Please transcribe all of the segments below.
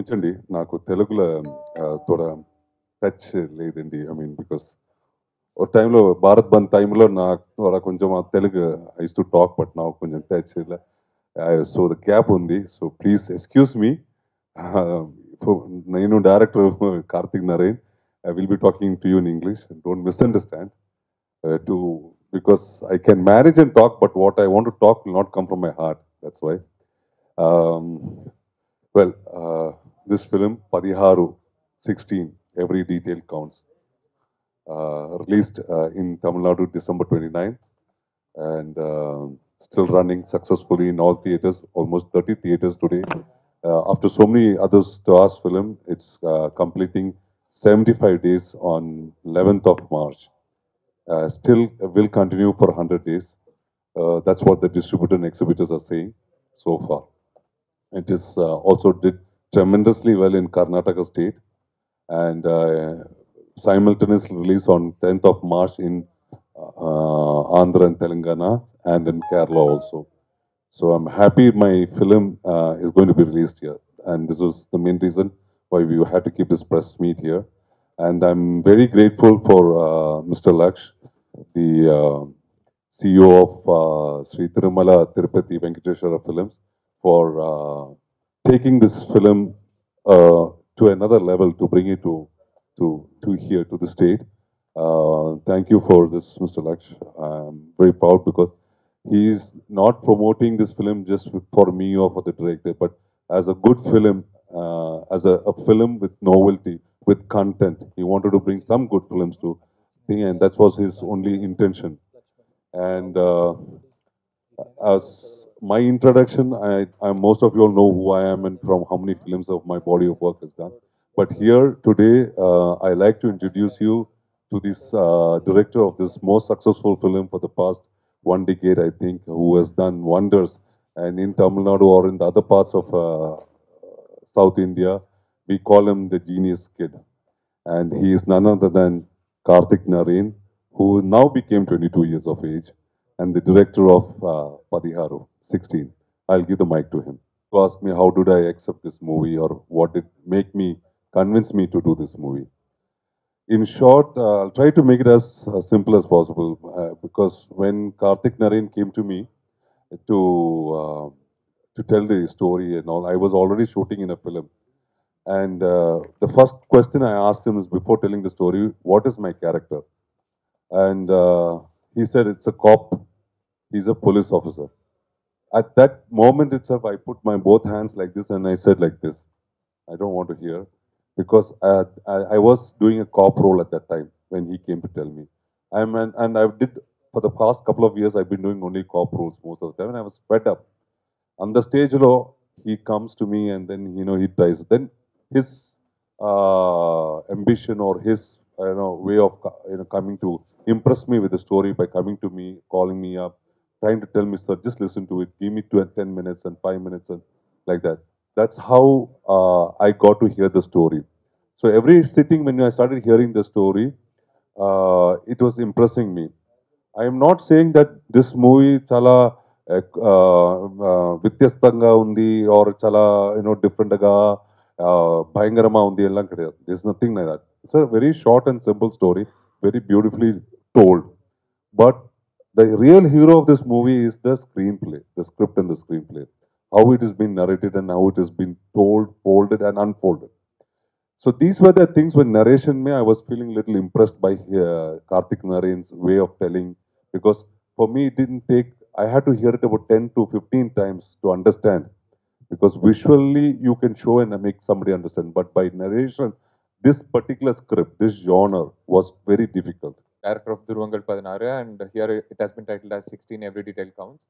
క్షమించండి నాకు తెలుగులో తోడా టచ్ లేదండి. ఐ మీన్ బికాస్ ఒక టైంలో భారత్ బంద్ టైంలో నాకు తోడా కొంచెం ఆ Telugu I use to talk but నాకు కొంచెం టచ్ ఇలా సో ద గ్యాప్ ఉంది. So please excuse me. నేను director Karthik Naren. I will be talking to you in English. Don't misunderstand. To because I can manage and talk, but what I want to talk will not come from my heart. That's why. Um, well, this film, Padiharu 16, every detail counts, released in Tamil Nadu December 29th and still running successfully in all theaters, almost 30 theaters today. After so many other stars film, it's completing 75 days on 11th of March. Still will continue for 100 days. That's what the distributor and exhibitors are saying so far. It is also did tremendously well in Karnataka state and simultaneously released on 10th of March in Andhra and Telangana and in Kerala also. So I'm happy my film is going to be released here, and this was the main reason why we had to keep this press meet here. And I'm very grateful for Mr. Laksh, the CEO of Sri Tirumala Tirupati Venkateshwara Films, for taking this film to another level to bring it to here to the state. Thank you for this, Mr. Laksh. I'm very proud because he is not promoting this film just for me or for the director, but as a good film, as a film with novelty, with content. He wanted to bring some good films to thing, and that was his only intention. And as my introduction, most of you all know who I am and from how many films of my body of work is done. But here today, I like to introduce you to this director of this most successful film for the past 1 decade, I think, who has done wonders. And in Tamil Nadu or in the other parts of South India, we call him the genius kid. And he is none other than Karthik Narain, who now became 22 years of age, and the director of Padiharu, 16. I'll give the mic to him. To ask me how did I accept this movie or what did make me, convince me to do this movie. In short, I'll try to make it as simple as possible because when Karthik Narain came to me to uh, to tell the story and all, I was already shooting in a film. And the first question I asked him is before telling the story, what is my character? And he said, it's a cop. He's a police officer. At that moment itself, I put my both hands like this and I said like this. I don't want to hear because I was doing a cop role at that time when he came to tell me. And I did for the past couple of years. I've been doing only cop roles most of the time, and I was fed up. On the stage, he comes to me and then he tries. Then his ambition or his way of coming to impress me with the story by coming to me, calling me up, trying to tell me, sir, just listen to it, give me 10 minutes and 5 minutes and like that. That's how I got to hear the story. So every sitting when I started hearing the story, it was impressing me. I am not saying that this movie chala వ్యత్యస్తంగా ఉంది or chala different గా భయంకరమా ఉంది ఎல்லாம் கிடையாது. There's nothing like that. It's a very short and simple story, very beautifully told. But the real hero of this movie is the screenplay, the script and the screenplay. How it has been narrated and how it has been told, folded and unfolded. So these were the things when narration me, I was feeling little impressed by Karthik Narain's way of telling because for me it didn't take, I had to hear it about 10 to 15 times to understand because visually you can show and make somebody understand, but by narration, this particular script, this genre was very difficult. Director of Duruvangal Padanaru, and here it has been titled as 16 Every Detail Counts.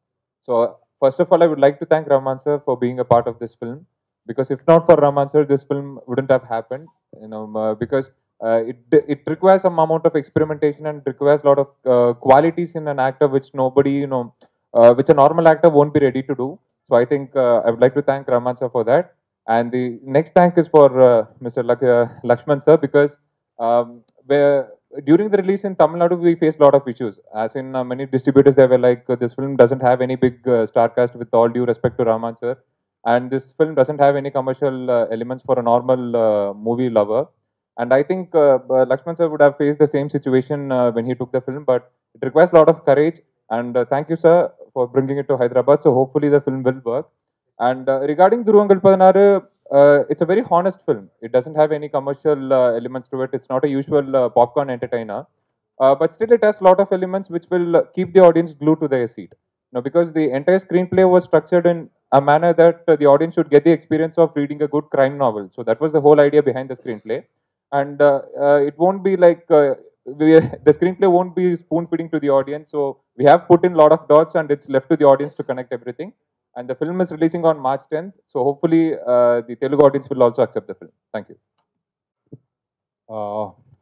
So, first of all, I would like to thank Rahman sir for being a part of this film, because if not for Rahman sir, this film wouldn't have happened. Because it requires some amount of experimentation and requires a lot of qualities in an actor which nobody, which a normal actor won't be ready to do. So, I think I would like to thank Rahman sir for that. And the next thank is for Mr. Lakshman sir, because where during the release in Tamil Nadu, we faced a lot of issues. As in many distributors, they were like, this film doesn't have any big star cast, with all due respect to Rahman sir. and this film doesn't have any commercial elements for a normal movie lover. And I think Lakshman sir would have faced the same situation when he took the film, but it requires a lot of courage. And thank you, sir, for bringing it to Hyderabad. So hopefully the film will work. And regarding Dhuruvangal Padanaru, it's a very honest film. It doesn't have any commercial elements to it. It's not a usual popcorn entertainer. But still, it has a lot of elements which will keep the audience glued to their seat. Now, because the entire screenplay was structured in a manner that the audience should get the experience of reading a good crime novel. So that was the whole idea behind the screenplay. And it won't be like the screenplay won't be spoon feeding to the audience. So we have put in a lot of dots, and it's left to the audience to connect everything. And the film is releasing on March 10th. So hopefully the Telugu audience will also accept the film. Thank you.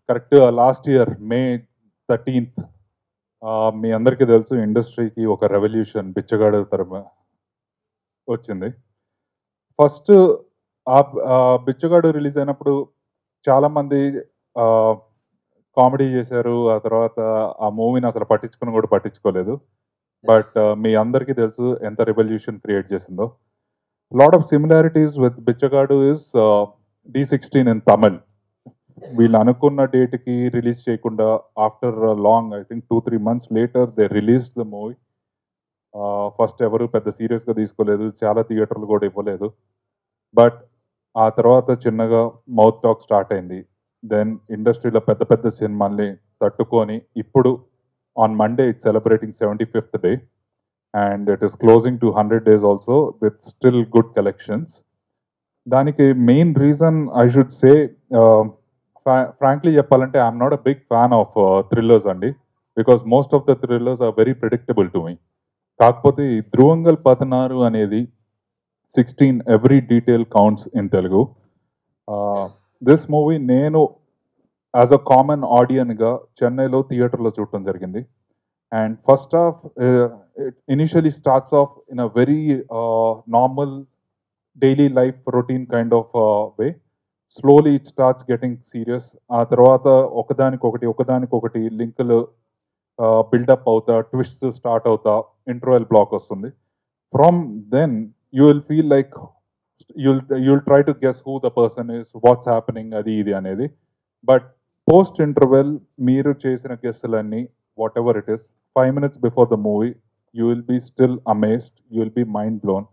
Correct last year May 13th మీ అందరికీ తెలుసు ఇండస్ట్రీకి ఒక revolution బిచ్చగాడు తరమ వచ్చింది. First బిచ్చగాడు release అయినప్పుడు చాలామంది comedy చేశారు. ఆ తర్వాత ఆ మూవీని అసలు పట్టించుకుని కూడా పట్టించుకోలేదు. బట్ మీ అందరికీ తెలుసు ఎంత రెవల్యూషన్ క్రియేట్ చేసిందో. Lot of similarities with Bichagadu is D16 in Tamil. వీళ్ళు అనుకున్న డేట్కి రిలీజ్ చేయకుండా after long I think 2-3 months later they release the movie. First ఎవరు పెద్ద సీరియస్గా తీసుకోలేదు, చాలా థియేటర్లు కూడా ఇవ్వలేదు. బట్ ఆ తర్వాత చిన్నగా మౌత్ టాక్ స్టార్ట్ అయింది. దెన్ ఇండస్ట్రీలో పెద్ద పెద్ద సినిమాల్ని తట్టుకొని ఇప్పుడు on Monday it's celebrating 75th day and it is closing to 100 days also with still good collections. దానికి main reason I should say frankly చెప్పాలంటే I'm not a big fan of thrillers అండి, because most of the thrillers are very predictable to me. కాకపోతే ఈ ధ్రువంగల్ పతనారు అనేది 16 every detail counts in Telugu. This movie నేను as a common ఆడియన్గా చెన్నైలో థియేటర్లో చూడటం జరిగింది. And first half initially starts off in a very normal daily life routine kind of way. Slowly it starts getting serious. ఆ తర్వాత ఒకదానికొకటి లింకులు బిల్డప్ అవుతా, ట్విస్ట్ స్టార్ట్ అవుతా, ఇంటర్వెల్ బ్లాక్ వస్తుంది. From then you will feel like you'll try to guess who the person is, what's happening, అది ఇది అనేది. బట్ పోస్ట్ ఇంటర్వెల్ మీరు చేసిన గెస్సులన్నీ whatever it is 5 minutes before the movie you will be still amazed, you will be mind blown.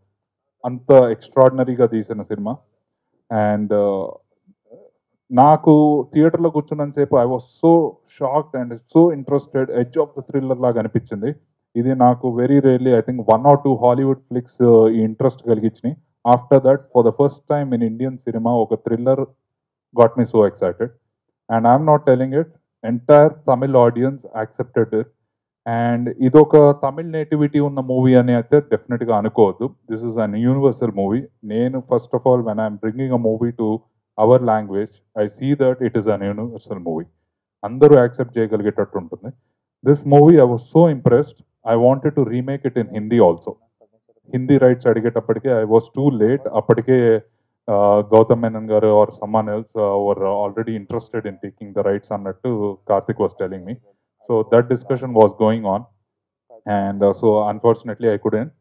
అంత ఎక్స్ట్రాడినరీగా తీసిన సినిమా. అండ్ నాకు థియేటర్లో కూర్చున్నంతసేపు I was so shocked and so interested, edge of the thriller లాగా అనిపించింది. ఇది నాకు very rarely I think 1 or 2 Hollywood flicks ఈ ఇంట్రెస్ట్ కలిగించినాయి. After that, for the first time in Indian cinema, oka thriller got me so excited. And I'm not telling it, entire Tamil audience accepted it. And idoka Tamil nativity unna movie ane aithe definitely ga anukodu. This is an universal movie. Nenu first of all, when I'm bringing a movie to our language, I see that it is an universal movie. Andaru accept cheyagaligetattu untundi. This movie, I was so impressed. I wanted to remake it in Hindi also. Hindi rights అడిగేటప్పటికే I was too late. అప్పటికే గౌతమ్ మేనన్ గారు or someone else were already interested in taking the rights అన్నట్టు Karthik was telling me. So that discussion was going on and so unfortunately I couldn't.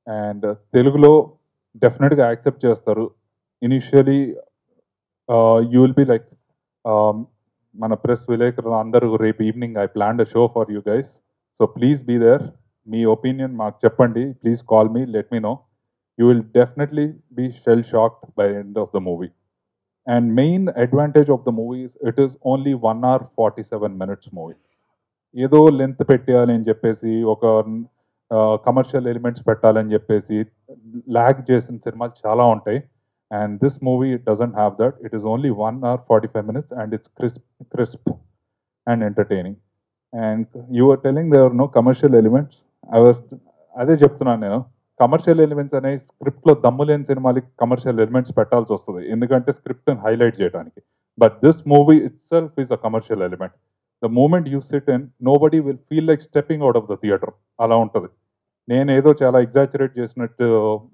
అండ్ తెలుగులో డెఫినెట్గా accept చేస్తారు. Initially you will be like మన press విలేకరులు అందరూ రేపు evening I planned a show for you guys. So please be there. మీ opinion మాకు చెప్పండి. Please call me, let me know. You will definitely be shell shocked by end of the movie. And main advantage of the movie it is only 1 hour 47 minutes మూవీ. ఏదో length పెట్టేయాలి అని చెప్పేసి, ఒక commercial elements పెట్టాలని చెప్పేసి lag చేసిన సినిమాలు చాలా ఉంటాయి. And this movie it doesn't have that. It is only 1 hour 45 minutes and it's crisp and entertaining. And you are telling there are no commercial elements. అదే చెప్తున్నాను నేను. కమర్షియల్ ఎలిమెంట్స్ అనే స్క్రిప్ట్లో దమ్ము లేని సినిమాలకి కమర్షియల్ ఎలిమెంట్స్ పెట్టాల్సి వస్తుంది, ఎందుకంటే స్క్రిప్ట్ని హైలైట్ చేయడానికి. But this movie itself is a commercial element. The moment you sit in nobody will feel like stepping out of the theatre. అలా ఉంటుంది. నేను ఏదో చాలా ఎగ్జాజరేట్ చేసినట్టు,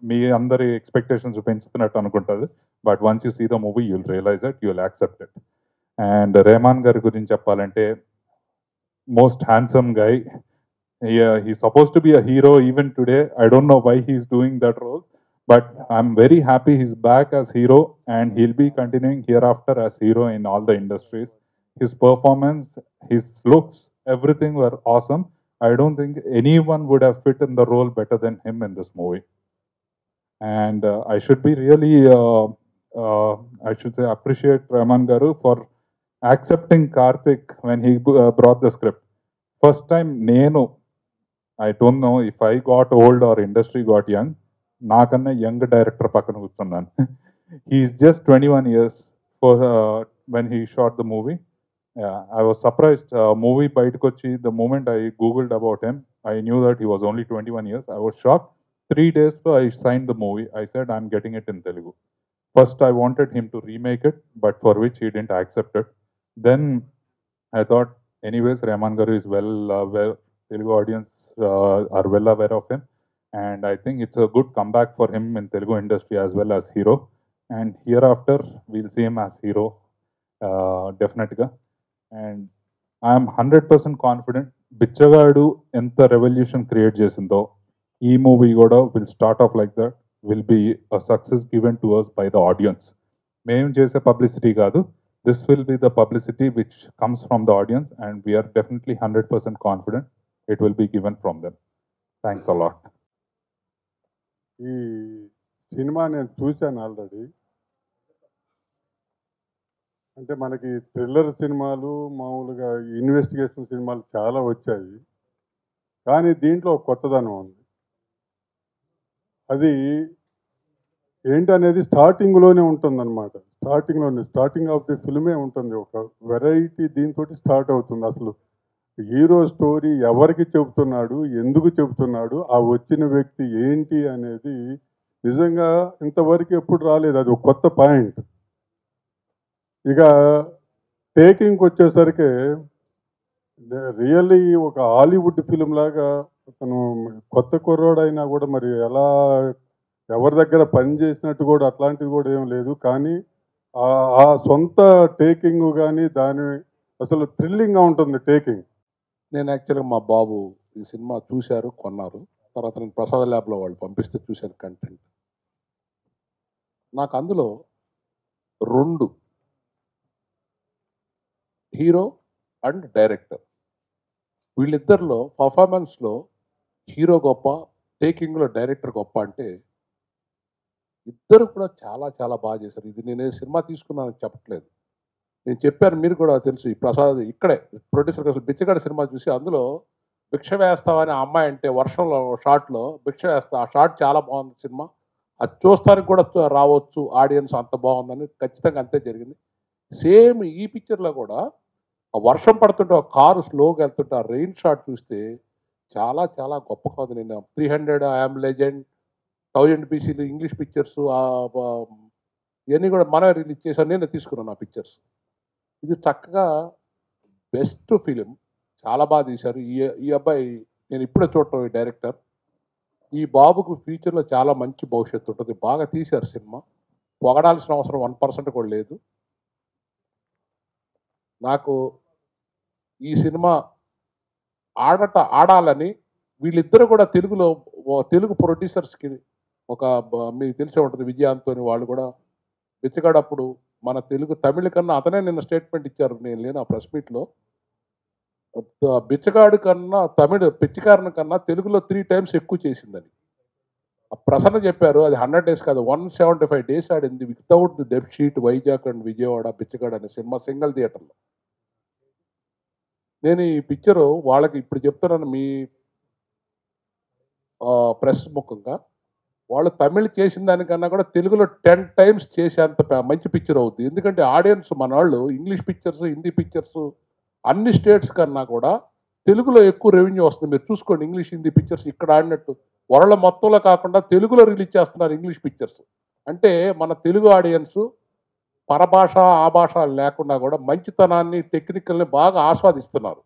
మీ అందరి ఎక్స్పెక్టేషన్స్ పెంచుతున్నట్టు అనుకుంటుంది. But once you see the movie you will realise that, you will accept it. అండ్ రెహమాన్ గారి గురించి చెప్పాలంటే, most handsome guy. Yeah, he's supposed to be a hero even today. I don't know why he's doing that role, But I'm very happy he's back as hero, and he'll be continuing hereafter as hero in all the industries. His performance, his looks, everything were awesome. I don't think anyone would have fit in the role better than him in this movie. And I should be really, I should say, appreciate Raman Garu for accepting Karthik when he brought the script. First time, Nenu, I don't know if I got old or industry got young. నాకన్నా young director పక్కన కూర్చున్నాను. He's just 21 years for when he shot the movie. Yeah, I was surprised. Movie బయటకు వచ్చి the moment I googled about him, I knew that he was only 21 years. I was shocked. 3 days I signed the movie. I said I'm getting it in Telugu. First I wanted him to remake it, but for which he didn't accept it. Then I thought, anyways, Rahman Garu is well, Telugu audience are well aware of him, and I think it's a good comeback for him in Telugu industry as well as hero. And hereafter, we'll see him as hero, definitely. And I'm 100% confident. Bichagadu ఎంత revolution create చేసిందో ఈ మూవీ కూడా will start off like that, will be a success given to us by the audience. మేము చేసే publicity కాదు, this will be the publicity which comes from the audience, and we are definitely 100% confident it will be given from them. Thanks a lot. ఈ cinema నేను చూశాను already. అంటే మనకి thriller సినిమాలు, మామూలుగా ఇన్వెస్టిగేషన్ సినిమాలు చాలా వచ్చాయి, కానీ దీంట్లో ఒక కొత్తదనం ఉంది. అది ఏంటనేది స్టార్టింగ్లోనే ఉంటుందన్నమాట. స్టార్టింగ్ ఆఫ్ ది ఫిల్మే ఉంటుంది. ఒక వెరైటీ దీంతో స్టార్ట్ అవుతుంది. అసలు హీరో స్టోరీ ఎవరికి చెబుతున్నాడు, ఎందుకు చెబుతున్నాడు, ఆ వచ్చిన వ్యక్తి ఏంటి అనేది నిజంగా ఇంతవరకు ఎప్పుడు రాలేదు. అది ఒక కొత్త పాయింట్. ఇక టేకింగ్కి వచ్చేసరికి రియల్లీ ఒక హాలీవుడ్ ఫిలిం లాగా, అతను కొత్త కుర్రోడైనా కూడా మరి ఎలా ఎవరి దగ్గర పని చేసినట్టు కూడా అట్లాంటిది కూడా ఏం లేదు. కానీ ఆ సొంత టేకింగ్ కానీ దాని అసలు థ్రిల్లింగ్గా ఉంటుంది టేకింగ్. నేను యాక్చువల్గా మా బాబు ఈ సినిమా చూశారు, కొన్నారు. తర్వాత నేను ప్రసాద్ ల్యాబ్లో వాళ్ళు పంపిస్తే చూశాను కంటెంట్. నాకు అందులో 2 హీరో అండ్ డైరెక్టర్, వీళ్ళిద్దరిలో పర్ఫార్మెన్స్లో హీరో గొప్ప, టేకింగ్లో డైరెక్టర్ గొప్ప అంటే ఇద్దరు కూడా చాలా చాలా బాగా చేశారు. ఇది నేను సినిమా తీసుకున్నానని చెప్పట్లేదు, నేను చెప్పాను, మీరు కూడా తెలుసు. ఈ ప్రసాద్ ఇక్కడే ప్రొడ్యూసర్ అసలు బిచ్చగాడి సినిమా చూసి అందులో భిక్ష వేస్తామని ఆ అమ్మాయి అంటే వర్షంలో షార్ట్లో భిక్ష వేస్తా, ఆ షార్ట్ చాలా బాగుంది సినిమా, అది చూస్తానికి కూడా రావచ్చు ఆడియన్స్, అంత బాగుందని. ఖచ్చితంగా అంతే జరిగింది. సేమ్ ఈ పిక్చర్లో కూడా ఆ వర్షం పడుతుంటే ఒక కారు స్లోగా వెళ్తుంటే ఆ రెయిన్ షాట్ చూస్తే చాలా చాలా గొప్ప కాదు. నేను 300 ఐఎమ్ లెజెండ్, 1000 పీసీలు ఇంగ్లీష్ పిక్చర్స్ ఇవన్నీ కూడా మనమే రిలీజ్ చేశాను, నేను తీసుకున్నాను ఆ పిక్చర్స్. ఇది చక్కగా బెస్ట్ ఫిలిం, చాలా బాగా తీశారు. ఈ అబ్బాయి నేను ఇప్పుడే చూడటం, ఈ డైరెక్టర్, ఈ బాబుకు ఫ్యూచర్లో చాలా మంచి భవిష్యత్తు ఉంటుంది. బాగా తీశారు సినిమా, పొగడాల్సిన అవసరం 1% కూడా లేదు. నాకు ఈ సినిమా ఆడాలని వీళ్ళిద్దరు కూడా తెలుగులో తెలుగు ప్రొడ్యూసర్స్కి ఒక మీకు తెలిసే ఉంటుంది, విజయాంతోని వాళ్ళు కూడా బిచ్చగాడప్పుడు మన తెలుగు తమిళ కన్నా అతనే నిన్న స్టేట్మెంట్ ఇచ్చారు, నేను లేను ఆ ప్రెస్ మీట్లో. బిచ్చగాడు కన్నా పిచ్చికారణ కన్నా తెలుగులో 3 times ఎక్కువ చేసిందని ప్రసన్న చెప్పారు. అది 100 days కాదు, 175 days ఆడింది without the debt sheet, Vizag and Vijayawada Bichagadu అనే సినిమా సింగిల్ థియేటర్లో. నేను ఈ పిక్చరు వాళ్ళకి ఇప్పుడు చెప్తున్నాను మీ ప్రెస్ ముఖంగా, వాళ్ళు తమిళ్ చేసిన దానికన్నా కూడా తెలుగులో 10 times చేసేంత మంచి పిక్చర్ అవుద్ది. ఎందుకంటే ఆడియన్స్ మన వాళ్ళు ఇంగ్లీష్ పిక్చర్స్, హిందీ పిక్చర్స్ అన్ని స్టేట్స్ కన్నా కూడా తెలుగులో ఎక్కువ రెవెన్యూ వస్తుంది. మీరు చూసుకోండి, ఇంగ్లీష్ హిందీ పిక్చర్స్ ఇక్కడ ఆడినట్టు వరల్డ్ మొత్తంలో కాకుండా తెలుగులో రిలీజ్ చేస్తున్నారు ఇంగ్లీష్ పిక్చర్స్. అంటే మన తెలుగు ఆడియన్స్ పరభాష ఆ భాష లేకుండా కూడా మంచితనాన్ని, టెక్నికల్ని బాగా ఆస్వాదిస్తున్నారు.